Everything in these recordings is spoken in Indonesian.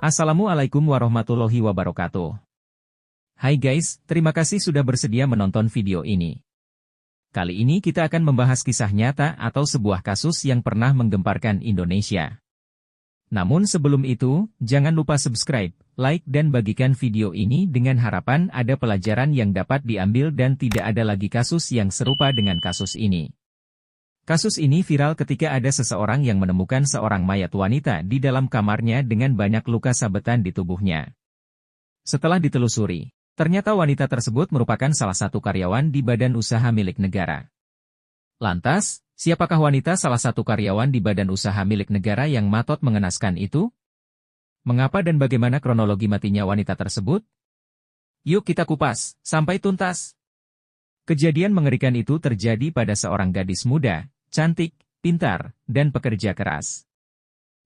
Assalamualaikum warahmatullahi wabarakatuh. Hai guys, terima kasih sudah bersedia menonton video ini. Kali ini kita akan membahas kisah nyata atau sebuah kasus yang pernah menggemparkan Indonesia. Namun sebelum itu, jangan lupa subscribe, like dan bagikan video ini dengan harapan ada pelajaran yang dapat diambil dan tidak ada lagi kasus yang serupa dengan kasus ini. Kasus ini viral ketika ada seseorang yang menemukan seorang mayat wanita di dalam kamarnya dengan banyak luka sabetan di tubuhnya. Setelah ditelusuri, ternyata wanita tersebut merupakan salah satu karyawan di badan usaha milik negara. Lantas, siapakah wanita salah satu karyawan di badan usaha milik negara yang matot mengenaskan itu? Mengapa dan bagaimana kronologi matinya wanita tersebut? Yuk kita kupas, sampai tuntas. Kejadian mengerikan itu terjadi pada seorang gadis muda, cantik, pintar, dan pekerja keras.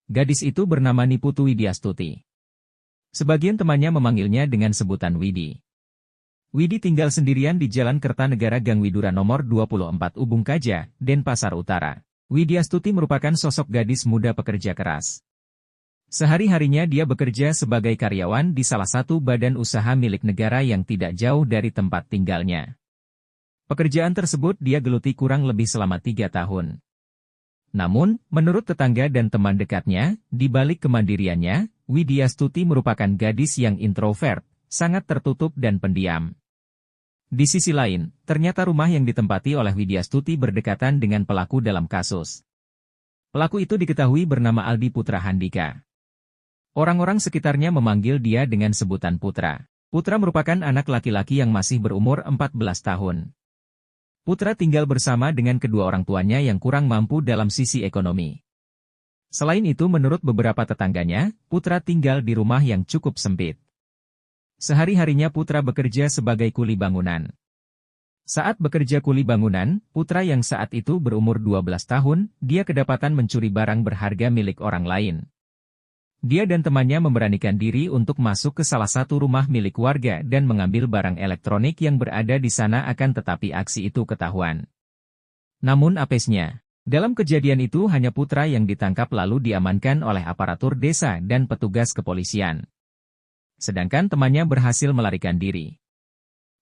Gadis itu bernama Niputu Widyastuti. Sebagian temannya memanggilnya dengan sebutan Widi. Widi tinggal sendirian di Jalan Kertanegara Gang Widura nomor 24 Ubung Kaja, Denpasar Utara. Widyastuti merupakan sosok gadis muda pekerja keras. Sehari-harinya dia bekerja sebagai karyawan di salah satu badan usaha milik negara yang tidak jauh dari tempat tinggalnya. Pekerjaan tersebut dia geluti kurang lebih selama 3 tahun. Namun, menurut tetangga dan teman dekatnya, di balik kemandiriannya, Widyastuti merupakan gadis yang introvert, sangat tertutup dan pendiam. Di sisi lain, ternyata rumah yang ditempati oleh Widyastuti berdekatan dengan pelaku dalam kasus. Pelaku itu diketahui bernama Aldi Putra Handika. Orang-orang sekitarnya memanggil dia dengan sebutan Putra. Putra merupakan anak laki-laki yang masih berumur 14 tahun. Putra tinggal bersama dengan kedua orang tuanya yang kurang mampu dalam sisi ekonomi. Selain itu menurut beberapa tetangganya, Putra tinggal di rumah yang cukup sempit. Sehari-harinya Putra bekerja sebagai kuli bangunan. Saat bekerja kuli bangunan, Putra yang saat itu berumur 12 tahun, dia kedapatan mencuri barang berharga milik orang lain. Dia dan temannya memberanikan diri untuk masuk ke salah satu rumah milik warga dan mengambil barang elektronik yang berada di sana akan tetapi aksi itu ketahuan. Namun apesnya, dalam kejadian itu hanya Putra yang ditangkap lalu diamankan oleh aparatur desa dan petugas kepolisian. Sedangkan temannya berhasil melarikan diri.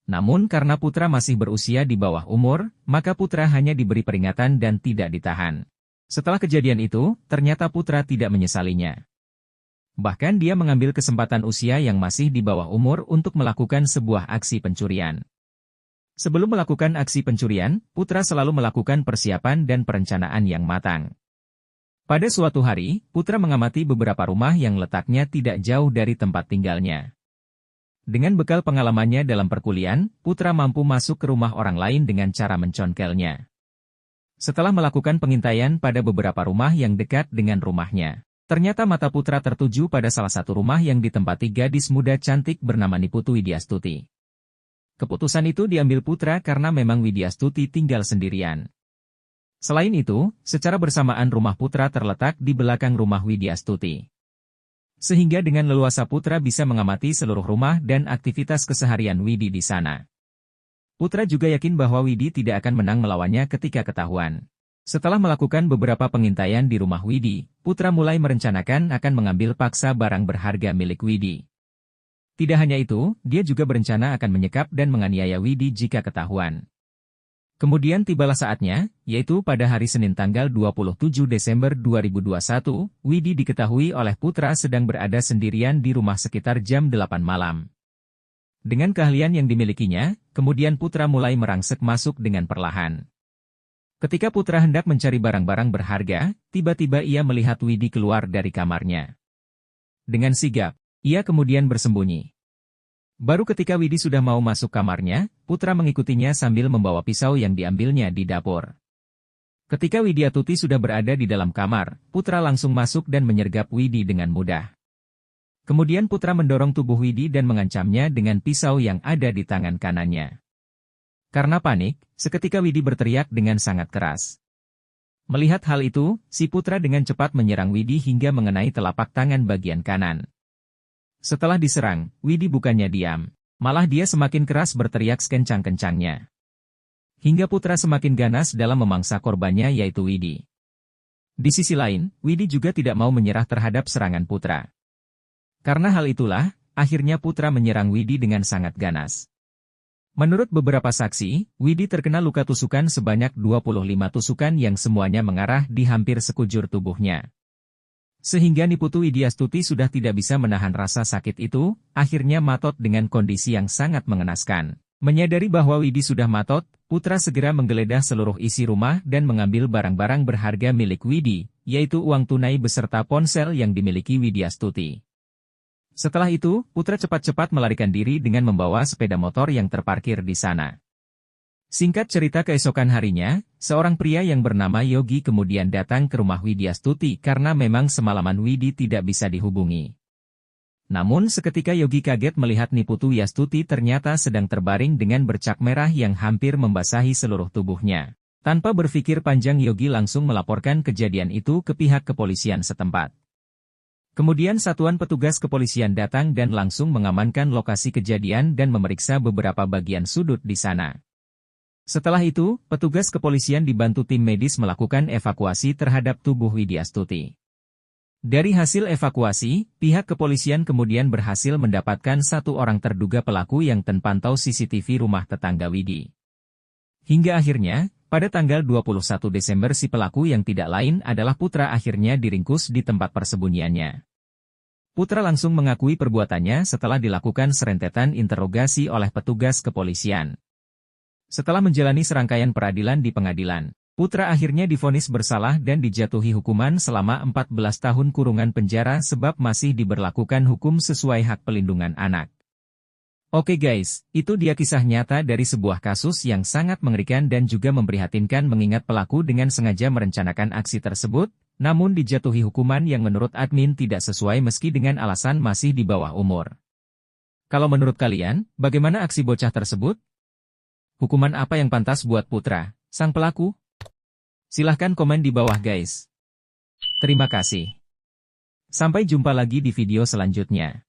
Namun karena Putra masih berusia di bawah umur, maka Putra hanya diberi peringatan dan tidak ditahan. Setelah kejadian itu, ternyata Putra tidak menyesalinya. Bahkan dia mengambil kesempatan usia yang masih di bawah umur untuk melakukan sebuah aksi pencurian. Sebelum melakukan aksi pencurian, Putra selalu melakukan persiapan dan perencanaan yang matang. Pada suatu hari, Putra mengamati beberapa rumah yang letaknya tidak jauh dari tempat tinggalnya. Dengan bekal pengalamannya dalam perkuliahan, Putra mampu masuk ke rumah orang lain dengan cara menconkelnya. Setelah melakukan pengintaian pada beberapa rumah yang dekat dengan rumahnya, ternyata mata Putra tertuju pada salah satu rumah yang ditempati gadis muda cantik bernama Niputu Widyastuti. Keputusan itu diambil Putra karena memang Widyastuti tinggal sendirian. Selain itu, secara bersamaan rumah Putra terletak di belakang rumah Widyastuti. Sehingga dengan leluasa Putra bisa mengamati seluruh rumah dan aktivitas keseharian Widi di sana. Putra juga yakin bahwa Widi tidak akan menang melawannya ketika ketahuan. Setelah melakukan beberapa pengintaian di rumah Widi, Putra mulai merencanakan akan mengambil paksa barang berharga milik Widi. Tidak hanya itu, dia juga berencana akan menyekap dan menganiaya Widi jika ketahuan. Kemudian tibalah saatnya, yaitu pada hari Senin tanggal 27 Desember 2021, Widi diketahui oleh Putra sedang berada sendirian di rumah sekitar jam 8 malam. Dengan keahlian yang dimilikinya, kemudian Putra mulai merangsek masuk dengan perlahan. Ketika Putra hendak mencari barang-barang berharga, tiba-tiba ia melihat Widi keluar dari kamarnya. Dengan sigap, ia kemudian bersembunyi. Baru ketika Widi sudah mau masuk kamarnya, Putra mengikutinya sambil membawa pisau yang diambilnya di dapur. Ketika Widyastuti sudah berada di dalam kamar, Putra langsung masuk dan menyergap Widi dengan mudah. Kemudian Putra mendorong tubuh Widi dan mengancamnya dengan pisau yang ada di tangan kanannya. Karena panik, seketika Widi berteriak dengan sangat keras. Melihat hal itu, si Putra dengan cepat menyerang Widi hingga mengenai telapak tangan bagian kanan. Setelah diserang, Widi bukannya diam, malah dia semakin keras berteriak sekencang-kencangnya. Hingga Putra semakin ganas dalam memangsa korbannya yaitu Widi. Di sisi lain, Widi juga tidak mau menyerah terhadap serangan Putra. Karena hal itulah, akhirnya Putra menyerang Widi dengan sangat ganas. Menurut beberapa saksi, Widi terkena luka tusukan sebanyak 25 tusukan yang semuanya mengarah di hampir sekujur tubuhnya. Sehingga Niputu Widyastuti sudah tidak bisa menahan rasa sakit itu, akhirnya matot dengan kondisi yang sangat mengenaskan. Menyadari bahwa Widi sudah matot, Putra segera menggeledah seluruh isi rumah dan mengambil barang-barang berharga milik Widi, yaitu uang tunai beserta ponsel yang dimiliki Widyastuti. Setelah itu, Putra cepat-cepat melarikan diri dengan membawa sepeda motor yang terparkir di sana. Singkat cerita, keesokan harinya, seorang pria yang bernama Yogi kemudian datang ke rumah Widyastuti karena memang semalaman Widi tidak bisa dihubungi. Namun seketika Yogi kaget melihat Niputu Widyastuti ternyata sedang terbaring dengan bercak merah yang hampir membasahi seluruh tubuhnya. Tanpa berpikir panjang, Yogi langsung melaporkan kejadian itu ke pihak kepolisian setempat. Kemudian satuan petugas kepolisian datang dan langsung mengamankan lokasi kejadian dan memeriksa beberapa bagian sudut di sana. Setelah itu, petugas kepolisian dibantu tim medis melakukan evakuasi terhadap tubuh Widyastuti. Dari hasil evakuasi, pihak kepolisian kemudian berhasil mendapatkan satu orang terduga pelaku yang terpantau CCTV rumah tetangga Widi. Hingga akhirnya, pada tanggal 21 Desember si pelaku yang tidak lain adalah Putra akhirnya diringkus di tempat persembunyiannya. Putra langsung mengakui perbuatannya setelah dilakukan serentetan interogasi oleh petugas kepolisian. Setelah menjalani serangkaian peradilan di pengadilan, Putra akhirnya divonis bersalah dan dijatuhi hukuman selama 14 tahun kurungan penjara sebab masih diberlakukan hukum sesuai hak pelindungan anak. Oke guys, itu dia kisah nyata dari sebuah kasus yang sangat mengerikan dan juga memprihatinkan mengingat pelaku dengan sengaja merencanakan aksi tersebut, namun dijatuhi hukuman yang menurut admin tidak sesuai meski dengan alasan masih di bawah umur. Kalau menurut kalian, bagaimana aksi bocah tersebut? Hukuman apa yang pantas buat Putra, sang pelaku? Silahkan komen di bawah guys. Terima kasih. Sampai jumpa lagi di video selanjutnya.